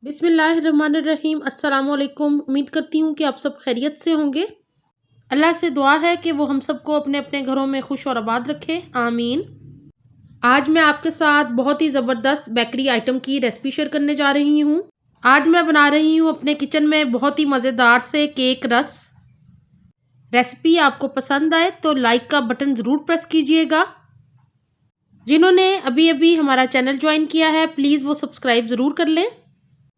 बिस्मिल्लाहिर्रहमानिर्रहीम। अस्सलामुअलैकुम। उम्मीद करती हूँ कि आप सब खैरियत से होंगे। अल्लाह से दुआ है कि वो हम सबको अपने अपने घरों में खुश और आबाद रखे, आमीन। आज मैं आपके साथ बहुत ही ज़बरदस्त बेकरी आइटम की रेसिपी शेयर करने जा रही हूँ। आज मैं बना रही हूँ अपने किचन में बहुत ही मज़ेदार से केक रस। रेसिपी आपको पसंद आए तो लाइक का बटन ज़रूर प्रेस कीजिएगा। जिन्होंने अभी अभी हमारा चैनल ज्वाइन किया है प्लीज़ वो सब्सक्राइब ज़रूर कर लें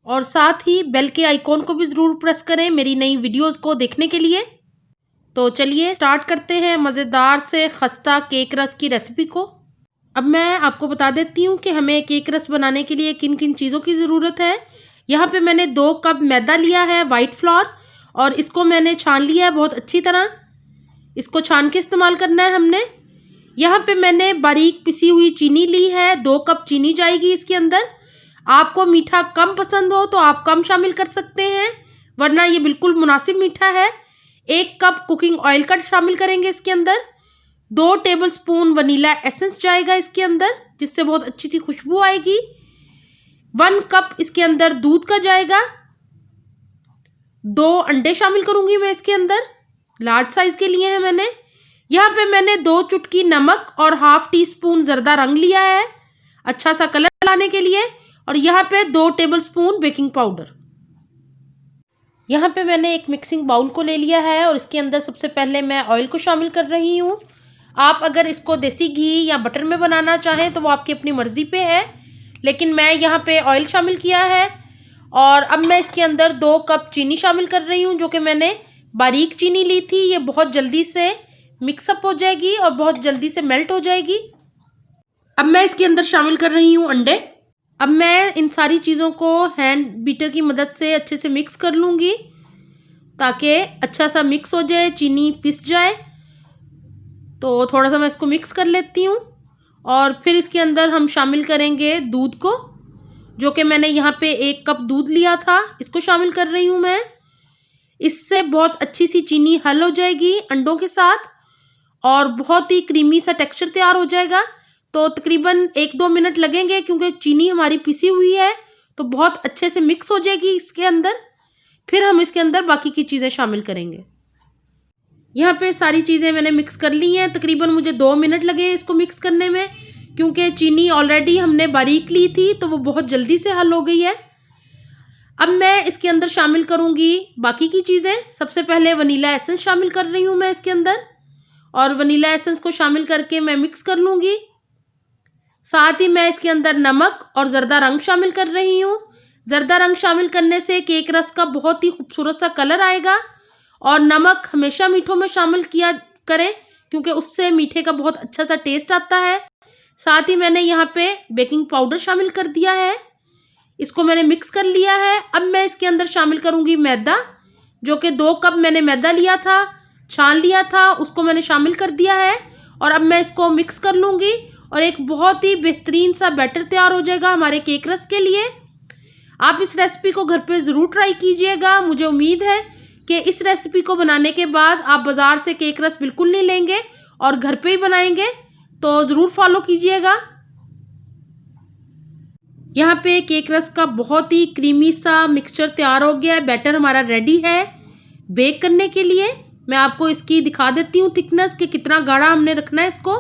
और साथ ही बेल के आइकॉन को भी ज़रूर प्रेस करें मेरी नई वीडियोस को देखने के लिए। तो चलिए स्टार्ट करते हैं मज़ेदार से खस्ता केक रस की रेसिपी को। अब मैं आपको बता देती हूँ कि हमें केक रस बनाने के लिए किन किन चीज़ों की ज़रूरत है। यहाँ पे मैंने 2 कप मैदा लिया है, वाइट फ्लोर, और इसको मैंने छान लिया है बहुत अच्छी तरह। इसको छान के इस्तेमाल करना है हमने। यहाँ पे मैंने बारीक पिसी हुई चीनी ली है, 2 कप चीनी जाएगी इसके अंदर। आपको मीठा कम पसंद हो तो आप कम शामिल कर सकते हैं, वरना ये बिल्कुल मुनासिब मीठा है। 1 कप कुकिंग ऑयल का शामिल करेंगे इसके अंदर। 2 टेबलस्पून वनीला एसेंस जाएगा इसके अंदर, जिससे बहुत अच्छी सी खुशबू आएगी। 1 कप इसके अंदर दूध का जाएगा। 2 अंडे शामिल करूंगी मैं इसके अंदर, लार्ज साइज के लिए है मैंने। यहाँ पे मैंने 2 चुटकी नमक और ½ टीस्पून जर्दा रंग लिया है अच्छा सा कलर लाने के लिए, और यहाँ पे 2 टेबलस्पून बेकिंग पाउडर। यहाँ पे मैंने एक मिक्सिंग बाउल को ले लिया है और इसके अंदर सबसे पहले मैं ऑयल को शामिल कर रही हूँ। आप अगर इसको देसी घी या बटर में बनाना चाहें तो वो आपकी अपनी मर्ज़ी पे है, लेकिन मैं यहाँ पे ऑयल शामिल किया है। और अब मैं इसके अंदर 2 कप चीनी शामिल कर रही हूँ, जो कि मैंने बारीक चीनी ली थी। ये बहुत जल्दी से मिक्सअप हो जाएगी और बहुत जल्दी से मेल्ट हो जाएगी। अब मैं इसके अंदर शामिल कर रही हूँ अंडे। अब मैं इन सारी चीज़ों को हैंड बीटर की मदद से अच्छे से मिक्स कर लूँगी ताकि अच्छा सा मिक्स हो जाए, चीनी पिस जाए। तो थोड़ा सा मैं इसको मिक्स कर लेती हूँ और फिर इसके अंदर हम शामिल करेंगे दूध को, जो कि मैंने यहाँ पे 1 कप दूध लिया था, इसको शामिल कर रही हूँ मैं। इससे बहुत अच्छी सी चीनी हल हो जाएगी अंडों के साथ और बहुत ही क्रीमी सा टेक्सचर तैयार हो जाएगा। तो तकरीबन 1-2 मिनट लगेंगे क्योंकि चीनी हमारी पिसी हुई है, तो बहुत अच्छे से मिक्स हो जाएगी इसके अंदर। फिर हम इसके अंदर बाकी की चीज़ें शामिल करेंगे। यहाँ पे सारी चीज़ें मैंने मिक्स कर ली हैं। तकरीबन मुझे 2 मिनट लगे इसको मिक्स करने में, क्योंकि चीनी ऑलरेडी हमने बारीक ली थी तो वो बहुत जल्दी से हल हो गई है। अब मैं इसके अंदर शामिल करूँगी बाकी की चीज़ें। सबसे पहले वनीला एसेंस शामिल कर रही हूँ मैं इसके अंदर, और वनीला एसेंस को शामिल करके मैं मिक्स कर लूँगी। साथ ही मैं इसके अंदर नमक और ज़र्दा रंग शामिल कर रही हूँ। ज़र्दा रंग शामिल करने से केक रस का बहुत ही खूबसूरत सा कलर आएगा, और नमक हमेशा मीठों में शामिल किया करें क्योंकि उससे मीठे का बहुत अच्छा सा टेस्ट आता है। साथ ही मैंने यहाँ पे बेकिंग पाउडर शामिल कर दिया है, इसको मैंने मिक्स कर लिया है। अब मैं इसके अंदर शामिल करूँगी मैदा, जो कि 2 कप मैंने मैदा लिया था, छान लिया था, उसको मैंने शामिल कर दिया है। और अब मैं इसको मिक्स कर लूँगी और एक बहुत ही बेहतरीन सा बैटर तैयार हो जाएगा हमारे केक रस के लिए। आप इस रेसिपी को घर पे ज़रूर ट्राई कीजिएगा। मुझे उम्मीद है कि इस रेसिपी को बनाने के बाद आप बाज़ार से केक रस बिल्कुल नहीं लेंगे और घर पे ही बनाएंगे, तो ज़रूर फॉलो कीजिएगा। यहाँ पे केक रस का बहुत ही क्रीमी सा मिक्सचर तैयार हो गया है। बैटर हमारा रेडी है बेक करने के लिए। मैं आपको इसकी दिखा देती हूँ थिकनेस कि कितना गाढ़ा हमने रखना है इसको।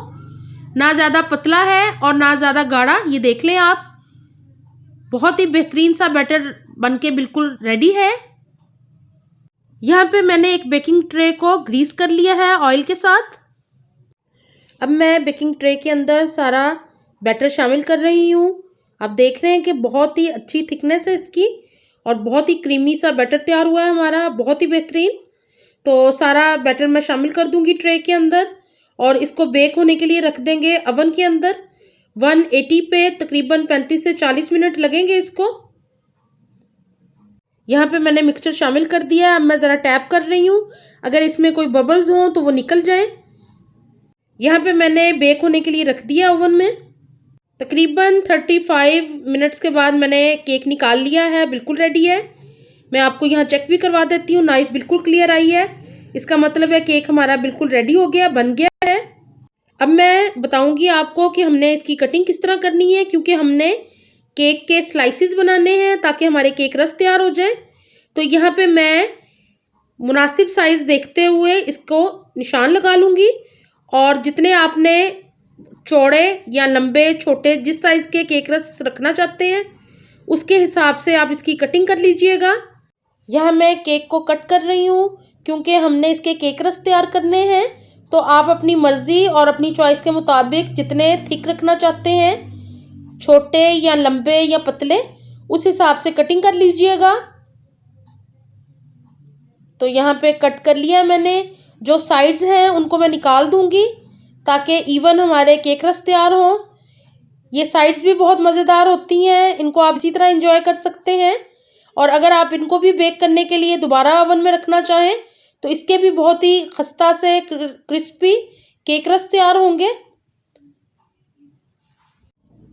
ना ज़्यादा पतला है और ना ज़्यादा गाढ़ा, ये देख लें आप। बहुत ही बेहतरीन सा बैटर बनके बिल्कुल रेडी है। यहाँ पे मैंने एक बेकिंग ट्रे को ग्रीस कर लिया है ऑयल के साथ। अब मैं बेकिंग ट्रे के अंदर सारा बैटर शामिल कर रही हूँ। आप देख रहे हैं कि बहुत ही अच्छी थिकनेस है इसकी और बहुत ही क्रीमी सा बैटर तैयार हुआ है हमारा, बहुत ही बेहतरीन। तो सारा बैटर मैं शामिल कर दूँगी ट्रे के अंदर और इसको बेक होने के लिए रख देंगे अवन के अंदर 180 पे। तकरीबन 35 से 40 मिनट लगेंगे इसको। यहाँ पे मैंने मिक्सचर शामिल कर दिया है। अब मैं ज़रा टैप कर रही हूँ, अगर इसमें कोई बबल्स हों तो वो निकल जाएं। यहाँ पे मैंने बेक होने के लिए रख दिया ओवन में। तकरीबन 35 मिनट्स के बाद मैंने केक निकाल लिया है, बिल्कुल रेडी है। मैं आपको यहाँ चेक भी करवा देती हूँ, नाइफ बिल्कुल क्लियर आई है। इसका मतलब है केक हमारा बिल्कुल रेडी हो गया, बन गया है। अब मैं बताऊँगी आपको कि हमने इसकी कटिंग किस तरह करनी है, क्योंकि हमने केक के स्लाइसिस बनाने हैं ताकि हमारे केक रस तैयार हो जाए। तो यहाँ पे मैं मुनासिब साइज़ देखते हुए इसको निशान लगा लूँगी और जितने आपने चौड़े या लंबे छोटे जिस साइज़ के केक रस रखना चाहते हैं उसके हिसाब से आप इसकी कटिंग कर लीजिएगा। यह मैं केक को कट कर रही हूँ क्योंकि हमने इसके केक रस तैयार करने हैं। तो आप अपनी मर्ज़ी और अपनी चॉइस के मुताबिक जितने थिक रखना चाहते हैं, छोटे या लंबे या पतले, उस हिसाब से कटिंग कर लीजिएगा। तो यहाँ पे कट कर लिया मैंने। जो साइड्स हैं उनको मैं निकाल दूँगी ताकि इवन हमारे केक रस तैयार हो। ये साइड्स भी बहुत मज़ेदार होती हैं, इनको आप इसी तरह एंजॉय कर सकते हैं। और अगर आप इनको भी बेक करने के लिए दोबारा ओवन में रखना चाहें तो इसके भी बहुत ही खस्ता से क्रिस्पी केक रस तैयार होंगे।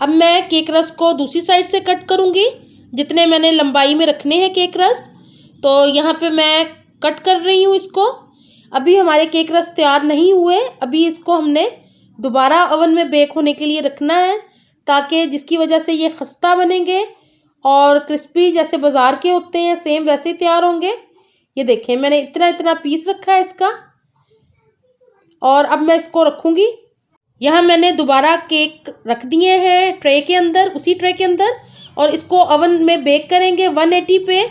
अब मैं केक रस को दूसरी साइड से कट करूँगी जितने मैंने लंबाई में रखने हैं केक रस। तो यहाँ पे मैं कट कर रही हूँ इसको। अभी हमारे केक रस तैयार नहीं हुए, अभी इसको हमने दोबारा ओवन में बेक होने के लिए रखना है ताकि जिसकी वजह से ये खस्ता बनेंगे और क्रिस्पी जैसे बाज़ार के होते हैं सेम वैसे ही तैयार होंगे। ये देखें मैंने इतना इतना पीस रखा है इसका और अब मैं इसको रखूँगी। यहाँ मैंने दोबारा केक रख दिए हैं ट्रे के अंदर, उसी ट्रे के अंदर, और इसको ओवन में बेक करेंगे 180 पे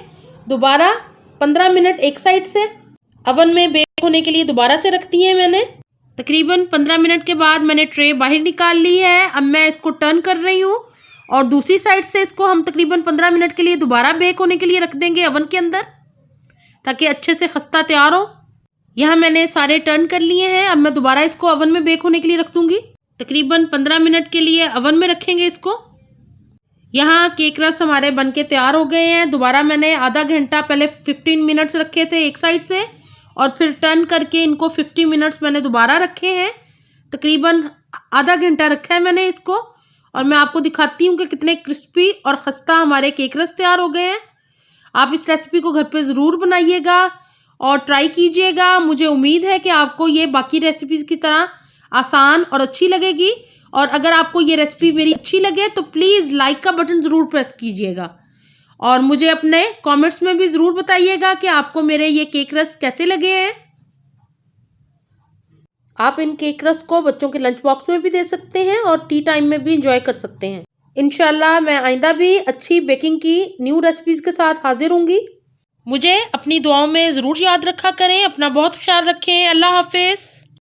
दोबारा 15 मिनट एक साइड से। ओवन में बेक होने के लिए दोबारा से रख दिए मैंने। तकरीबन 15 मिनट के बाद मैंने ट्रे बाहर निकाल ली है। अब मैं इसको टर्न कर रही हूँ और दूसरी साइड से इसको हम तकरीबन 15 मिनट के लिए दोबारा बेक होने के लिए रख देंगे ओवन के अंदर ताकि अच्छे से खस्ता तैयार हो। यहाँ मैंने सारे टर्न कर लिए हैं। अब मैं दोबारा इसको ओवन में बेक होने के लिए रख दूँगी। तकरीबन 15 मिनट के लिए ओवन में रखेंगे इसको। यहाँ केक रस हमारे बन के तैयार हो गए हैं। दोबारा मैंने आधा घंटा पहले 15 मिनट्स रखे थे एक साइड से और फिर टर्न करके इनको 50 मिनट्स मैंने दोबारा रखे हैं। तकरीबन आधा घंटा रखा है मैंने इसको और मैं आपको दिखाती हूँ कि कितने क्रिस्पी और खस्ता हमारे केक रस तैयार हो गए हैं। आप इस रेसिपी को घर पे ज़रूर बनाइएगा और ट्राई कीजिएगा। मुझे उम्मीद है कि आपको ये बाकी रेसिपीज़ की तरह आसान और अच्छी लगेगी। और अगर आपको ये रेसिपी मेरी अच्छी लगे तो प्लीज़ लाइक का बटन ज़रूर प्रेस कीजिएगा और मुझे अपने कमेंट्स में भी ज़रूर बताइएगा कि आपको मेरे ये केक रस कैसे लगे हैं। आप इन केक रस को बच्चों के लंच बॉक्स में भी दे सकते हैं और टी टाइम में भी इंजॉय कर सकते हैं। इंशाल्लाह मैं आइंदा भी अच्छी बेकिंग की न्यू रेसिपीज़ के साथ हाजिर होंगी। मुझे अपनी दुआओं में ज़रूर याद रखा करें। अपना बहुत ख्याल रखें। अल्लाह हाफिज़।